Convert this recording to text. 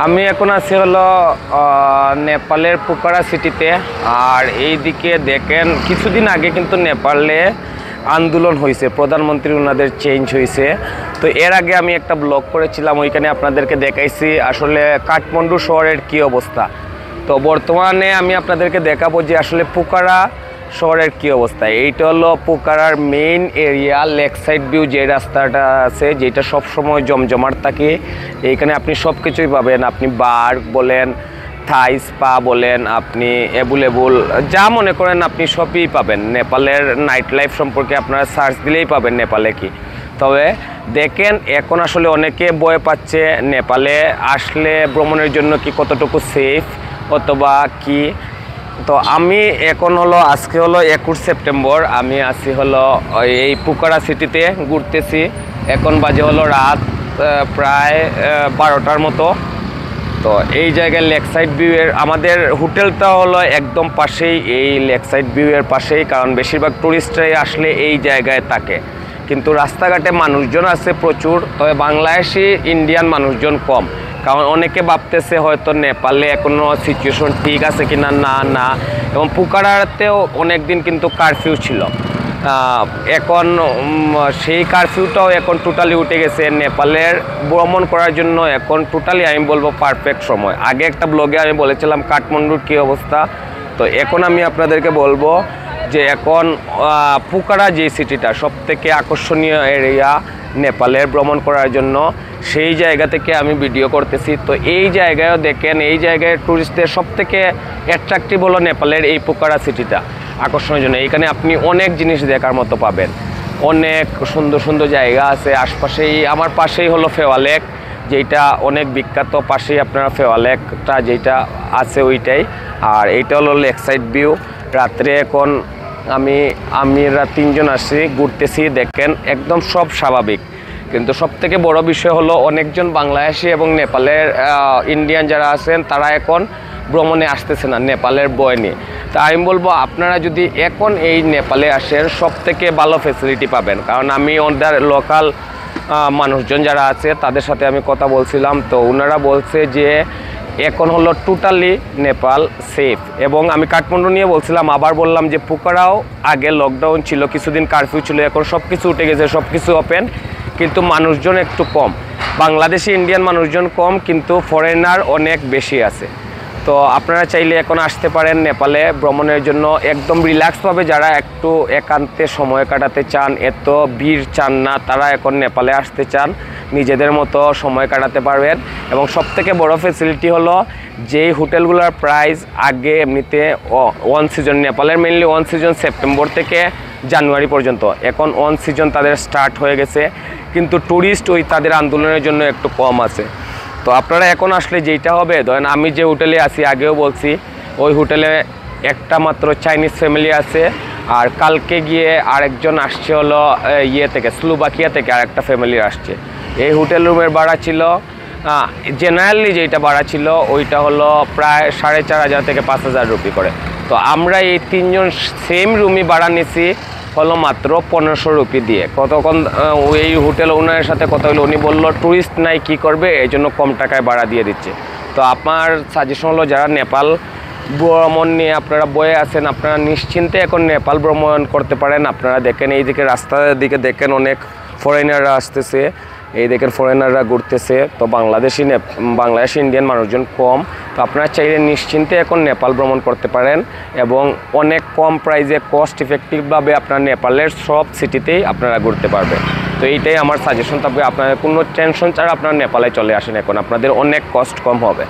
আমি এখন আছি হলো নেপালের পোকারা সিটিতে। আর এইদিকে দেখেন কিছুদিন আগে কিন্তু নেপালে আন্দোলন হয়েছে, প্রধানমন্ত্রী ওনাদের চেঞ্জ হয়েছে। তো এর আগে আমি একটা ব্লগ করেছিলাম, ওইখানে আপনাদেরকে দেখাইছি আসলে কাঠমান্ডু শহরের কী অবস্থা। তো বর্তমানে আমি আপনাদেরকে দেখাবো যে আসলে পোকারা শহরের কী অবস্থা। এইটা হলো পোকারার main area, lake side view যে রাস্তাটা আছে, যেটা সবসময় জমজমাট থাকে। এইখানে আপনি সব কিছুই পাবেন, আপনি বার বলেন, থাই স্পা বলেন, আপনি অ্যাভেলেবল যা মনে করেন আপনি সবই পাবেন। নেপালের নাইট লাইফ সম্পর্কে আপনারা সার্চ দিলেই পাবেন নেপালে কি। তবে দেখেন এখন আসলে অনেকে ভয় পাচ্ছে নেপালে আসলে ভ্রমণের জন্য কি কতটুকু সেফ অথবা কি। তো আমি এখন হলো আজকে হলো 21 সেপ্টেম্বর, আমি আছি হলো এই পোকারা সিটিতে ঘুরতেছি। এখন বাজে হলো রাত প্রায় 12টার মতো। তো এই জায়গায় লেক সাইড ভিউয়ের আমাদের হোটেলটা হলো একদম পাশেই, এই লেক সাইড ভিউয়ের পাশেই, কারণ বেশিরভাগ টুরিস্টরাই আসলে এই জায়গায় থাকে। কিন্তু রাস্তাঘাটে মানুষজন আছে প্রচুর, তবে বাংলাদেশি ইন্ডিয়ান মানুষজন কম। কারণ অনেকে ভাবতেছে হয়তো নেপালে এখনও সিচুয়েশন ঠিক আছে কিনা, না। এবং পোকারাতেও অনেক দিন কিন্তু কারফিউ ছিল, এখন সেই কারফিউটাও এখন টোটালি উঠে গেছে। নেপালের ভ্রমণ করার জন্য এখন টোটালি আমি বলবো পারফেক্ট সময়। আগে একটা ব্লগে আমি বলেছিলাম কাঠমান্ডুর কী অবস্থা, তো এখন আমি আপনাদেরকে বলবো যে এখন পোকারা যে সিটিটা সবথেকে আকর্ষণীয় এরিয়া নেপালের ভ্রমণ করার জন্য, সেই জায়গা থেকে আমি ভিডিও করতেছি। তো এই জায়গায়ও দেখেন, এই জায়গায় ট্যুরিস্টদের সবথেকে অ্যাট্রাকটিভ হলো নেপালের এই পোকারা সিটিটা আকর্ষণের জন্য। এইখানে আপনি অনেক জিনিস দেখার মতো পাবেন, অনেক সুন্দর সুন্দর জায়গা আছে আশপাশেই। আমার পাশেই হলো ফেওয়া লেক, যেটা অনেক বিখ্যাত, পাশেই আপনারা ফেওয়া লেকটা যেটা আছে ওইটাই। আর এইটা হলো লেক সাইড ভিউ। রাত্রে এখন আমরা 3 জন আসছি, ঘুরতেছি, দেখেন একদম সব স্বাভাবিক। কিন্তু সবথেকে বড় বিষয় হলো অনেকজন বাংলাদেশি এবং নেপালের ইন্ডিয়ান যারা আছেন তারা এখন ভ্রমণে আসতেছে না নেপালের ভয় নিয়ে। তা আমি বলবো আপনারা যদি এখন এই নেপালে আসেন সবথেকে ভালো ফ্যাসিলিটি পাবেন। কারণ আমি ওদের লোকাল মানুষজন যারা আছে তাদের সাথে আমি কথা বলছিলাম, তো ওনারা বলছে যে এখন হলো টোটালি নেপাল সেফ। এবং আমি কাঠমান্ডু নিয়ে বলছিলাম, আবার বললাম যে পোকারাও আগে লকডাউন ছিল, কিছুদিন কারফিউ ছিল, এখন সব কিছু উঠে গেছে, সব কিছু ওপেন, কিন্তু মানুষজন একটু কম। বাংলাদেশি ইন্ডিয়ান মানুষজন কম, কিন্তু ফরেনার অনেক বেশি আছে। তো আপনারা চাইলে এখন আসতে পারেন নেপালে ভ্রমণের জন্য, একদম রিল্যাক্সভাবে। যারা একটু একান্তে সময় কাটাতে চান, এত ভিড় চান না, তারা এখন নেপালে আসতে চান, নিজেদের মতো সময় কাটাতে পারবেন। এবং সবথেকে বড় ফ্যাসিলিটি হলো যেই হোটেলগুলোর প্রাইস আগে এমনিতে ওয়ান সিজন, নেপালের মেনলি ওয়ান সিজন সেপ্টেম্বর থেকে জানুয়ারি পর্যন্ত, এখন ওয়ান সিজন তাদের স্টার্ট হয়ে গেছে, কিন্তু ট্যুরিস্ট ওই তাদের আন্দোলনের জন্য একটু কম আছে। তো আপনারা এখন আসলে যেইটা হবে, ধরেন আমি যে হোটেলে আছি আগেও বলছি, ওই হোটেলে একটা মাত্র চাইনিজ ফ্যামিলি আছে। আর কালকে গিয়ে আরেকজন আসছে হলো থেকে স্লোভাকিয়া থেকে আরেকটা ফ্যামিলি আসছে। এই হোটেল রুমের ভাড়া ছিল জেনারেলি যেটা ভাড়া ছিল ওইটা হলো প্রায় 4,500 থেকে 5,000 রুপি করে। তো আমরা এই 3 জন সেম রুমই ভাড়া নিছি হলো মাত্র 1500 রুপি দিয়ে। কতক্ষণ এই হোটেল ওনারের সাথে কথা হলো, উনি বললো ট্যুরিস্ট নাই কি করবে, এই জন্য কম টাকায় ভাড়া দিয়ে দিচ্ছে। তো আমার সাজেশন হলো যারা নেপাল ভ্রমণ নিয়ে আপনারা বয়ে আছেন, আপনারা নিশ্চিন্তে এখন নেপাল ভ্রমণ করতে পারেন। আপনারা দেখেন এইদিকে রাস্তার দিকে দেখেন অনেক ফরেনাররা আসতেছে, এই দেখেন ফরেনাররা ঘুরতেছে। তো বাংলাদেশি ইন্ডিয়ান মানুষজন কম। তো আপনারা চাইলে নিশ্চিন্তে এখন নেপাল ভ্রমণ করতে পারেন এবং অনেক কম প্রাইসে কস্ট ইফেক্টিভভাবে আপনার নেপালের সব সিটিতেই আপনারা ঘুরতে পারবেন। তো এইটাই আমার সাজেশন। তবে আপনাদের কোনো টেনশন ছাড়া আপনারা নেপালে চলে আসেন, এখন আপনাদের অনেক কস্ট কম হবে।